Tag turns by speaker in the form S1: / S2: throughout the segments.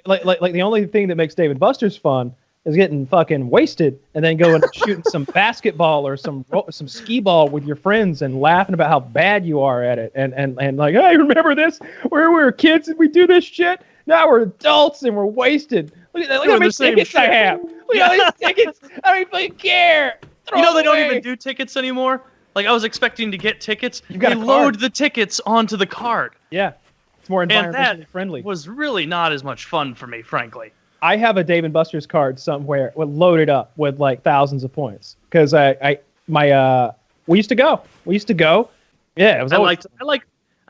S1: like the only thing that makes Dave and Buster's fun is getting fucking wasted and then going and shooting some basketball or some skee ball with your friends and laughing about how bad you are at it. And like, hey, remember this? Where we were kids and we do this shit? Now we're adults and we're wasted. Look at how many tickets I have. Look at all these tickets. I don't even care.
S2: They don't even do tickets anymore. Like, I was expecting to get tickets. They load the tickets onto the card.
S1: Yeah. It's more environmentally friendly.
S2: Was really not as much fun for me, frankly.
S1: I have a Dave and Buster's card somewhere loaded up with like thousands of points because we used to go. Yeah, it was.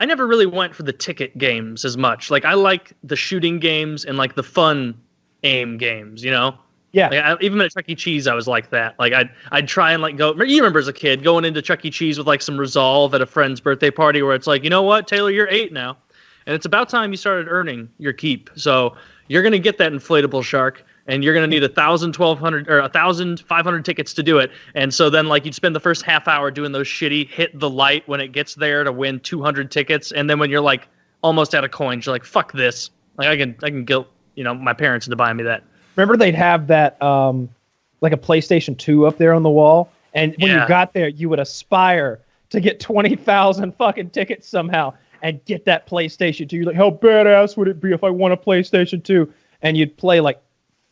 S2: I never really went for the ticket games as much. Like, I like the shooting games and like the fun aim games. You know.
S1: Yeah.
S2: Like, even at Chuck E. Cheese, I was like that. Like, I'd try and like go. You remember as a kid going into Chuck E. Cheese with like some resolve at a friend's birthday party where it's like, you know what, Taylor, you're 8 now, and it's about time you started earning your keep. So you're gonna get that inflatable shark, and you're gonna need 1,000, 1,200, or 1,500 tickets to do it. And so then like you'd spend the first half hour doing those shitty hit the light when it gets there to win 200 tickets, and then when you're like almost out of coins, you're like, fuck this. Like I can guilt my parents into buying me that.
S1: Remember they'd have that like a PlayStation 2 up there on the wall, and when you got there, you would aspire to get 20,000 fucking tickets somehow and get that PlayStation 2. You're like, how badass would it be if I won a PlayStation 2? And you'd play like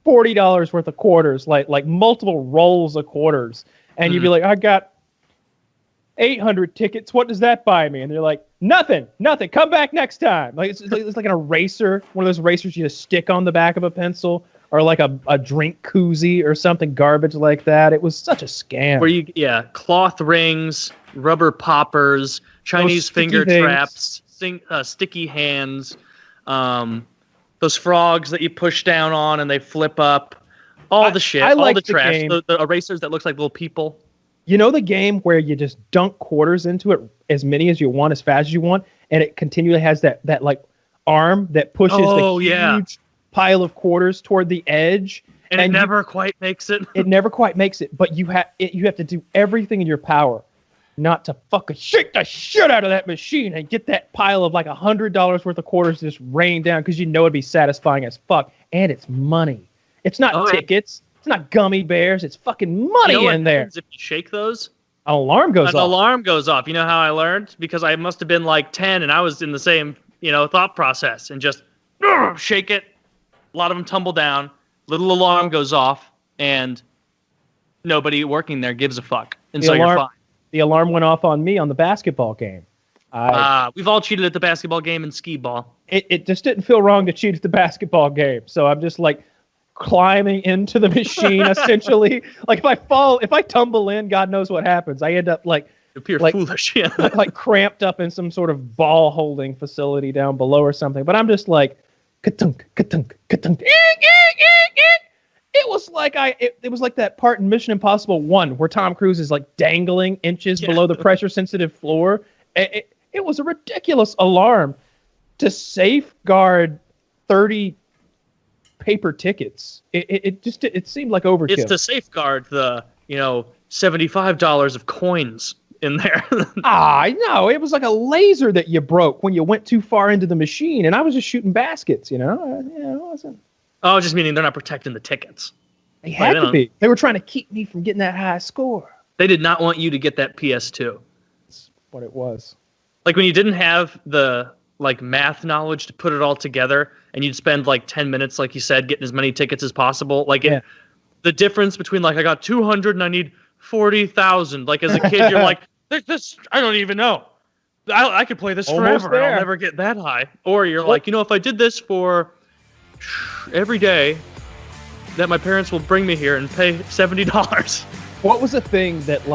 S1: $40 worth of quarters, like multiple rolls of quarters, and you'd be like, I got 800 tickets. What does that buy me? And they're like, nothing. Come back next time. Like it's like an eraser, one of those erasers you just stick on the back of a pencil. Or like a drink koozie or something garbage like that. It was such a scam.
S2: Where cloth rings, rubber poppers, Chinese finger traps, sticky hands, those frogs that you push down on and they flip up, all the shit, all the trash, the erasers that looks like little people.
S1: You know the game where you just dunk quarters into it, as many as you want, as fast as you want, and it continually has that like arm that pushes the huge pile of quarters toward the edge,
S2: and it never quite makes it.
S1: It never quite makes it, but you have to do everything in your power not to fucking shake the shit out of that machine and get that pile of like $100 worth of quarters just rain down, because it'd be satisfying as fuck, and it's money. It's not tickets. It's not gummy bears. It's fucking money in there.
S2: If you shake those,
S1: an alarm goes off.
S2: An alarm goes off. You know how I learned? Because I must have been like 10, and I was in the same thought process, and just shake it. A lot of them tumble down, little alarm goes off, and nobody working there gives a fuck. And so you're fine.
S1: The alarm went off on me on the basketball game.
S2: We've all cheated at the basketball game and skee ball.
S1: It just didn't feel wrong to cheat at the basketball game. So I'm just like climbing into the machine, essentially. Like if I tumble in, God knows what happens. I end up like
S2: appear foolish, yeah.
S1: like cramped up in some sort of ball holding facility down below or something. But I'm just like, ka-tunk, ka-tunk, ka-tunk. It was like it was like that part in Mission Impossible 1 where Tom Cruise is like dangling inches below the pressure sensitive floor. It was a ridiculous alarm to safeguard 30 paper tickets. It seemed like overkill.
S2: It's to safeguard the $75 of coins in there.
S1: No, it was like a laser that you broke when you went too far into the machine, and I was just shooting baskets, it wasn't.
S2: Oh, just meaning they're not protecting the tickets.
S1: They had to be. They were trying to keep me from getting that high score.
S2: They did not want you to get that PS2.
S1: That's what it was.
S2: Like when you didn't have the math knowledge to put it all together, and you'd spend 10 minutes, like you said, getting as many tickets as possible. The difference between I got 200 and I need 40,000. Like as a kid, you're like, this I don't even know. I could play this forever and I'll never get that high. Or you're like, if I did this for every day that my parents will bring me here and pay $70.
S1: What was a thing that